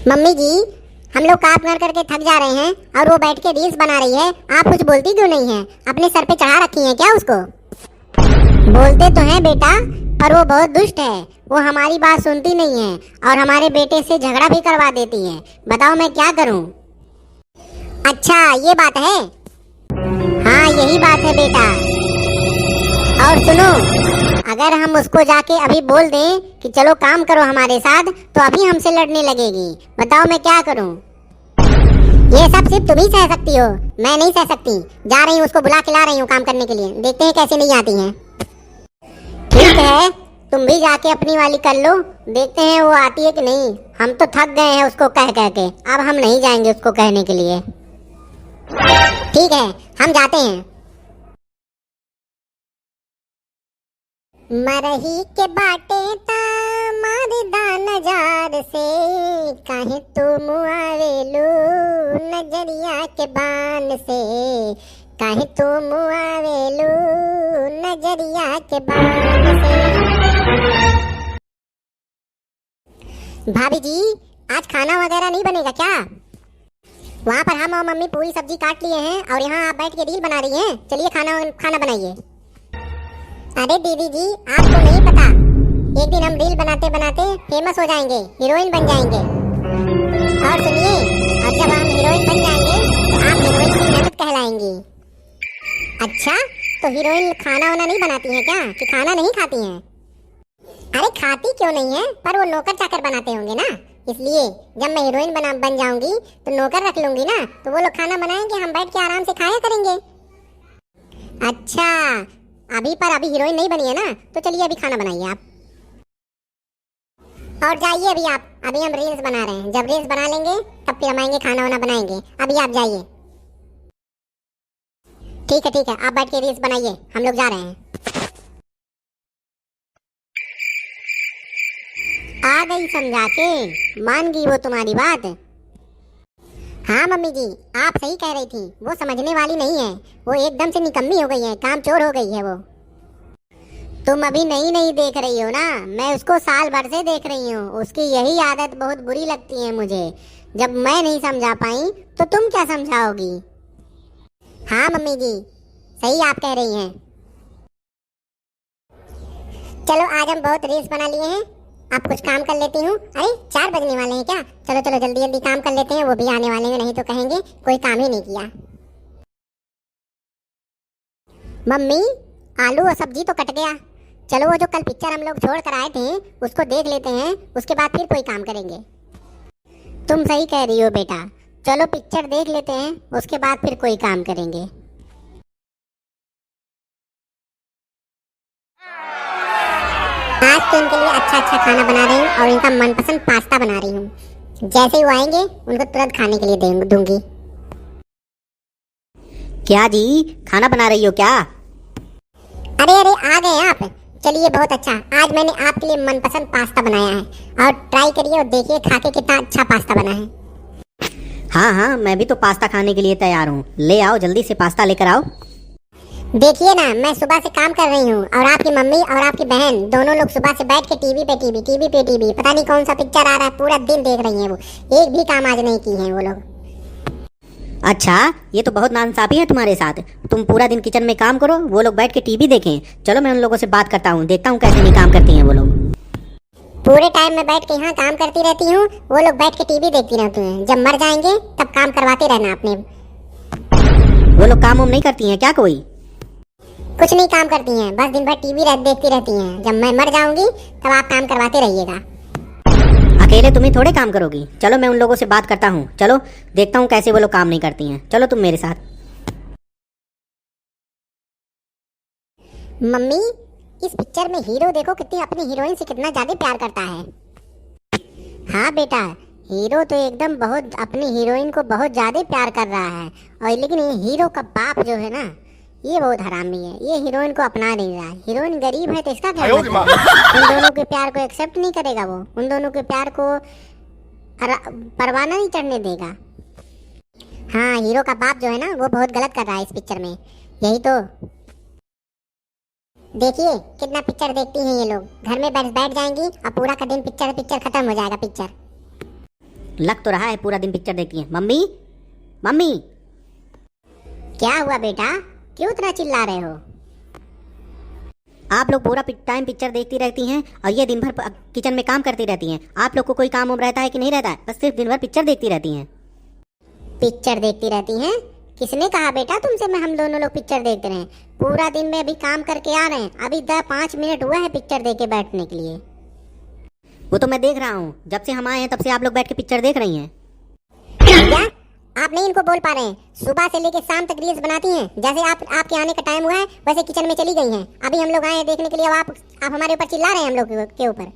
Mummy जी, हम लोग काम कर करके थक जा रहे हैं और वो बैठ के रील्स बना रही है। आप कुछ बोलती क्यों नहीं है? अपने सर पे चढ़ा रखी है क्या उसको? बोलते तो हैं बेटा, पर वो बहुत दुष्ट है। वो हमारी बात सुनती नहीं है और हमारे बेटे से झगड़ा भी करवा देती है। बताओ मैं क्या करूं? अच्छा, ये बात है। हाँ, यही बात है बेटा। और सुनो, अगर हम उसको जाके अभी बोल दें कि चलो काम करो हमारे साथ, तो अभी हमसे लड़ने लगेगी। बताओ मैं क्या करूं? ये सब सिर्फ तुम ही सह सकती हो, मैं नहीं सह सकती। जा रही हूँ, उसको बुला के ला रही हूँ काम करने के लिए। देखते हैं कैसे नहीं आती हैं। ठीक है, तुम भी जाके अपनी वाली कर लो। देखते हैं वो आती है कि नहीं। हम तो थक गए हैं उसको कह कह के। अब हम नहीं जाएंगे उसको कहने के लिए। ठीक है, हम जाते हैं। मरही के बाटे ता मारदा नजार से, काहे तुम आवेलू नजरिया के बान से, काहे तुम आवेलू नजरिया के बान से। भाभी जी, आज खाना वगैरह नहीं बनेगा क्या? वहाँ पर हम और मम्मी पूरी सब्जी काट लिए हैं और यहाँ आप बैठ के रील बना रही हैं। चलिए खाना खाना बनाइए। अरे दीदी जी, आपको नहीं पता, एक दिन हम रील बनाते बनाते फेमस हो जाएंगे, हीरोइन बन जाएंगे। और सुनिए, और जब हम हीरोइन बन जाएंगे तो आप हीरोइन की ननद कहलाएंगी। अच्छा, तो हीरोइन खाना वाना नहीं बनाती हैं क्या, कि खाना नहीं खाती हैं? अरे खाती क्यों नहीं है, पर वो नौकर चाकर बनाते होंगे ना, इसलिए जब मैं हीरोइन बन जाऊंगी तो नौकर रख लूंगी ना, तो वो लोग खाना बनाएंगे, हम बैठ के आराम से खाया करेंगे। अच्छा, अभी हीरोइन नहीं बनी है ना, तो चलिए अभी खाना बनाइए आप। और जाइए अभी आप, अभी हम रील्स बना रहे हैं। जब रील्स बना लेंगे तब फिर हम आएंगे खाना वाना बनाएंगे। अभी आप जाइए। ठीक है, आप बैठ के रील्स बनाइए, हम लोग जा रहे हैं। आ गई समझा के, मान गई वो तुम्हारी बात। हाँ मम्मी जी, आप सही कह रही थी, वो समझने वाली नहीं है। वो एकदम से निकम्मी हो गई है, कामचोर हो गई है वो। तुम अभी नहीं देख रही हो ना, मैं उसको साल भर से देख रही हूँ। उसकी यही आदत बहुत बुरी लगती है मुझे। जब मैं नहीं समझा पाई तो तुम क्या समझाओगी? हाँ मम्मी जी, सही आप कह रही हैं। चलो, आज हम बहुत रील्स बना लिए हैं, आप कुछ काम कर लेती हूँ। अरे 4 बजने वाले हैं क्या? चलो चलो जल्दी जल्दी काम कर लेते हैं, वो भी आने वाले हैं, नहीं तो कहेंगे कोई काम ही नहीं किया। मम्मी, आलू और सब्जी तो कट गया। चलो वो जो कल पिक्चर हम लोग छोड़ कर आए थे उसको देख लेते हैं, उसके बाद फिर कोई काम करेंगे। तुम सही कह रही हो बेटा, चलो पिक्चर देख लेते हैं, उसके बाद फिर कोई काम करेंगे। आज तो इनके लिए अच्छा अच्छा खाना बना रही हूँ और इनका मनपसंद पास्ता बना रही हूँ। जैसे ही वो आएंगे उनको तुरंत खाने के लिए दूंगी। क्या जी, खाना बना रही हो क्या? अरे आ गए आप। चलिए बहुत अच्छा, आज मैंने आपके लिए मनपसंद पास्ता बनाया है, और ट्राई करिए और देखिए खा के कितना अच्छा पास्ता बना है। हाँ, मैं भी तो पास्ता खाने के लिए तैयार हूँ। ले आओ, जल्दी से पास्ता लेकर आओ। देखिए ना, मैं सुबह से काम कर रही हूँ और आपकी मम्मी और आपकी बहन दोनों लोग सुबह से बैठ के टीवी पे टीवी, पता नहीं कौन सा पिक्चर आ रहा है, पूरा दिन देख रही हैं वो। एक भी काम आज नहीं की है वो लोग। अच्छा, ये तो बहुत नाइंसाफी है तुम्हारे साथ। तुम पूरा दिन किचन में काम करो, वो लोग बैठ के टीवी देखें। चलो मैं उन लोगों से बात करता हूँ, देखता हूँ कैसे नहीं काम करती हैं वो लोग। पूरे टाइम में बैठ के यहाँ काम करती रहती हूँ, वो लोग बैठ के टीवी देखती रहती हैं। जब मर जाएंगे तब काम करवाते रहना अपने। वो लोग काम नहीं करती हैं क्या? कोई कुछ नहीं काम करती हैं, बस दिन भर टीवी देखती रहती हैं। जब मैं मर जाऊंगी तब आप काम करवाते रहिएगा। अकेले तुम ही थोड़े काम करोगी। चलो मैं उन लोगों से बात करता हूँ, चलो देखता हूँ कैसे वो लोग काम नहीं करती हैं। चलो तुम मेरे साथ। मम्मी, इस पिक्चर में हीरो देखो कितनी अपनी हीरोइन से कितना ज्यादा प्यार करता है। हाँ बेटा, हीरो तो एकदम बहुत अपनी हीरोइन को बहुत ज्यादा प्यार कर रहा है। और लेकिन ये हीरो का बाप जो है ना, ये बहुत हरामी है। ये हीरोइन को अपना नहीं रहा। हीरोइन गरीब है तो इसका क्या मतलब? उन दोनों के प्यार को एक्सेप्ट नहीं करेगा वो, उन दोनों के प्यार को परवाना नहीं चढ़ने देगा। हाँ, हीरो का बाप जो है ना, वो बहुत गलत कर रहा है इस पिक्चर में। यही तो देखिए कितना पिक्चर देखती हैं ये लोग। घर में बैठ जाएंगी और पूरा का दिन पिक्चर खत्म हो जाएगा पिक्चर। लग तो रहा है पूरा दिन पिक्चर देखती हैं। Mummy, mummy. क्या हुआ बेटा, क्यों इतना चिल्ला रहे हो? आप लोग पूरा टाइम पिक्चर देखती रहती हैं और ये दिन भर किचन में काम करती रहती हैं। आप लोग को कोई काम रहता है कि नहीं रहता है? बस सिर्फ दिन भर पिक्चर देखती रहती हैं। पिक्चर देखती रहती हैं? किसने कहा बेटा तुमसे मैं हम दोनों लोग पिक्चर देखते रहे? पूरा दिन में अभी काम करके आ रहे हैं, अभी 5 मिनट हुआ है पिक्चर देख के बैठने के लिए। वो तो मैं देख रहा हूँ, जब से हम आए हैं तब से आप लोग बैठ के पिक्चर देख रही हैं। क्या आप नहीं इनको बोल पा रहे हैं? सुबह से लेके शाम तक रील्स बनाती हैं। जैसे आपके आने का टाइम हुआ है वैसे किचन में चली गई हैं। अभी हम लोग आए हैं देखने के लिए, अब आप हमारे ऊपर चिल्ला रहे हैं हम लोग के ऊपर।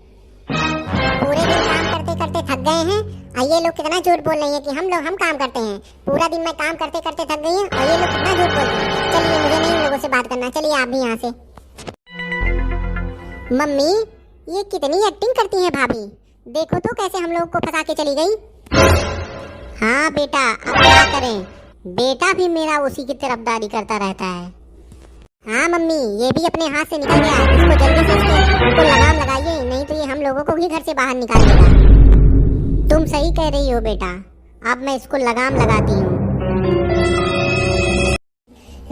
पूरे दिन काम करते करते थक गए हैं और ये लोग कितना झूठ बोल रही हैं कि हम काम करते हैं। पूरा दिन मैं काम करते करते थक गई हैं और ये लोग कितना झूठ बोलते हैं। चलिए, मुझे नहीं इन लोगों से बात करना, चलिए आप भी यहाँ से। मम्मी, ये कितनी एक्टिंग करती हैं भाभी, देखो तो कैसे हम लोग को फंसा के चली गई। हाँ बेटा, अब क्या करें, बेटा भी मेरा उसी की तरफदारी करता रहता है। हाँ मम्मी, ये भी अपने हाथ से निकल गया, इसको जल्दी से इसको लगाम लगाइए, नहीं तो ये हम लोगों को भी घर से बाहर निकाल देगा। तुम सही कह रही हो बेटा, अब मैं इसको लगाम लगाती हूँ।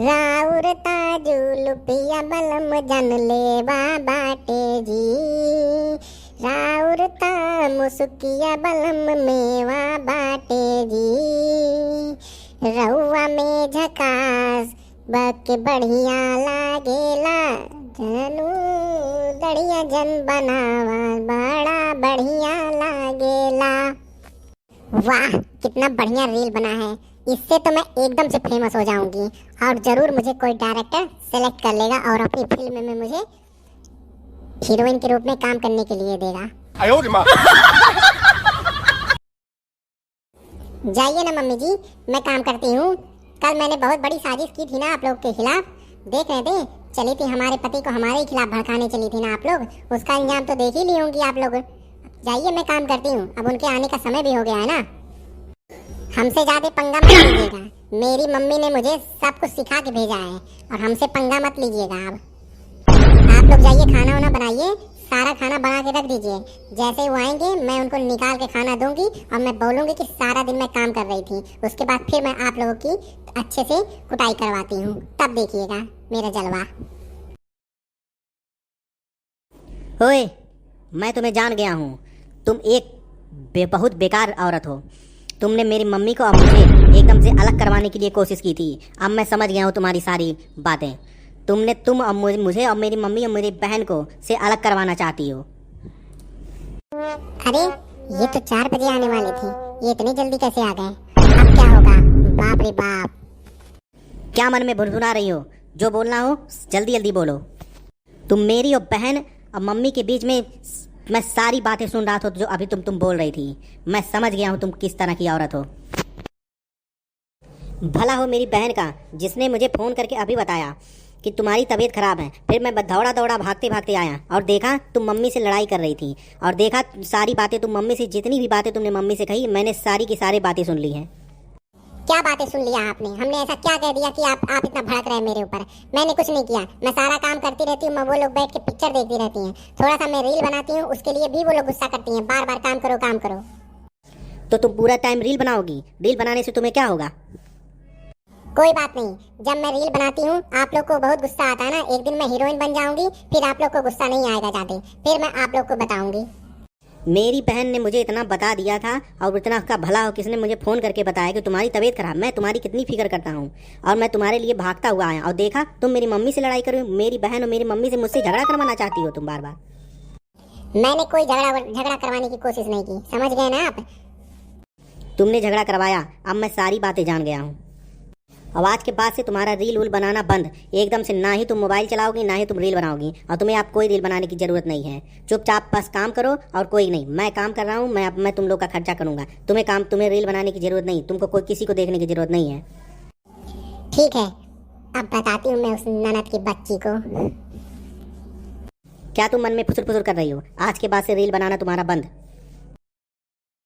राउर ताजुल पिया बलम जन लेवा बाटे जी, राउर ता मुसुकिया बलम मेवा बाटे जी, रउआ में झकास बक बढ़िया लागेला, जनू दड़िया जन बनावा बड़ा बढ़िया लागेला। वाह, कितना बढ़िया रील बना है, इससे तो मैं एकदम से फेमस हो जाऊंगी और जरूर मुझे कोई डायरेक्टर सेलेक्ट कर लेगा और अपनी फिल्म में मुझे हीरोइन के रूप में काम करने के लिए देगा। जाइए ना मम्मी जी, मैं काम करती हूँ। कल मैंने बहुत बड़ी साजिश की थी ना आप लोग के खिलाफ, देख रहे थे, चली थी हमारे पति को हमारे ही खिलाफ भड़काने चली थी ना आप लोग, उसका अंजाम तो देख ही ली होंगी आप लोग। जाइए, मैं काम करती हूँ, अब उनके आने का समय भी हो गया है ना। हमसे ज्यादा पंगा मत लीजिएगा, मेरी मम्मी ने मुझे सब कुछ सिखा के भेजा है और हमसे पंगा मत लीजिएगा। अब आप लोग जाइए, खाना वाना बनाइए, सारा खाना बना के रख दीजिए। जैसे वो आएंगे मैं उनको निकाल के खाना दूंगी और मैं बोलूंगी कि सारा दिन मैं काम कर रही थी। उसके बाद फिर मैं आप लोगों की अच्छे से कुटाई करवाती हूँ, तब देखिएगा मेरा जलवा। ओए, मैं तुम्हें जान गया हूँ, तुम एक बहुत बेकार औरत हो। तुमने मेरी मम्मी को और मुझे एकदम से अलग करवाने के लिए कोशिश की थी। अब मैं समझ गया हूँ तुम्हारी सारी बातें। तुम और मुझे और मेरी मम्मी और मेरी बहन को से अलग करवाना चाहती हो। अरे, ये तो 4 बजे आने वाले थे, ये इतनी जल्दी कैसे आ गए? अब क्या होगा? बाप रे बाप। क्या मन में भुनभुना रही हो? जो बोलना हो जल्दी जल्दी बोलो। तुम मेरी और बहन और मम्मी के बीच में मैं सारी बातें सुन रहा था जो अभी तुम बोल रही थी। मैं समझ गया हूँ तुम किस तरह की औरत हो। भला हो मेरी बहन का, जिसने मुझे फ़ोन करके अभी बताया कि तुम्हारी तबीयत खराब है। फिर मैं दौड़ा दौड़ा भागते भागते आया और देखा तुम मम्मी से लड़ाई कर रही थी, और देखा सारी बातें तुम मम्मी से, जितनी भी बातें तुमने मम्मी से कही, मैंने सारी की सारी बातें सुन ली हैं। क्या बातें सुन लिया आपने? हमने ऐसा क्या कह दिया कि आप इतना भड़क रहे हैं मेरे ऊपर? मैंने कुछ नहीं किया, मैं सारा काम करती रहती हूँ, वो लोग बैठ के पिक्चर देखती रहती हैं। थोड़ा सा मैं रील बनाती हूँ, उसके लिए भी वो लोग गुस्सा करती हैं, बार बार काम करो काम करो। तो तुम पूरा टाइम रील बनाओगी? रील बनाने से तुम्हें क्या होगा? कोई बात नहीं, जब मैं रील बनाती हूँ आप लोग को बहुत गुस्सा आता है ना, एक दिन मैं हीरोइन बन जाऊंगी, फिर आप लोग को गुस्सा नहीं आएगा जाते, फिर मैं आप लोग को बताऊंगी। मेरी बहन ने मुझे इतना बता दिया था, और इतना का भला हो किसने मुझे फ़ोन करके बताया कि तुम्हारी तबीयत खराब। मैं तुम्हारी कितनी फिक्र करता हूँ और मैं तुम्हारे लिए भागता हुआ आया, और देखा तुम मेरी मम्मी से लड़ाई करो। मेरी बहन और मेरी मम्मी से मुझसे झगड़ा करवाना चाहती हो तुम बार बार। मैंने कोई झगड़ा करवाने की कोशिश नहीं की, समझ गए ना आप? तुमने झगड़ा करवाया, अब मैं सारी बातें जान गया हूँ। अब आज के बाद से तुम्हारा रील वूल बनाना बंद, एकदम से। ना ही तुम मोबाइल चलाओगी, ना ही तुम रील बनाओगी, और तुम्हें आप कोई रील बनाने की ज़रूरत नहीं है। चुपचाप बस काम करो और कोई नहीं। मैं काम कर रहा हूँ, मैं तुम लोग का खर्चा करूँगा। तुम्हें रील बनाने की ज़रूरत नहीं, तुमको कोई किसी को देखने की ज़रूरत नहीं है। ठीक है, अब बताती हूँ मैं उस ननद की बच्ची को। क्या तुम मन में फुसुर फुसुर कर रही हो? आज के बाद से रील बनाना तुम्हारा बंद।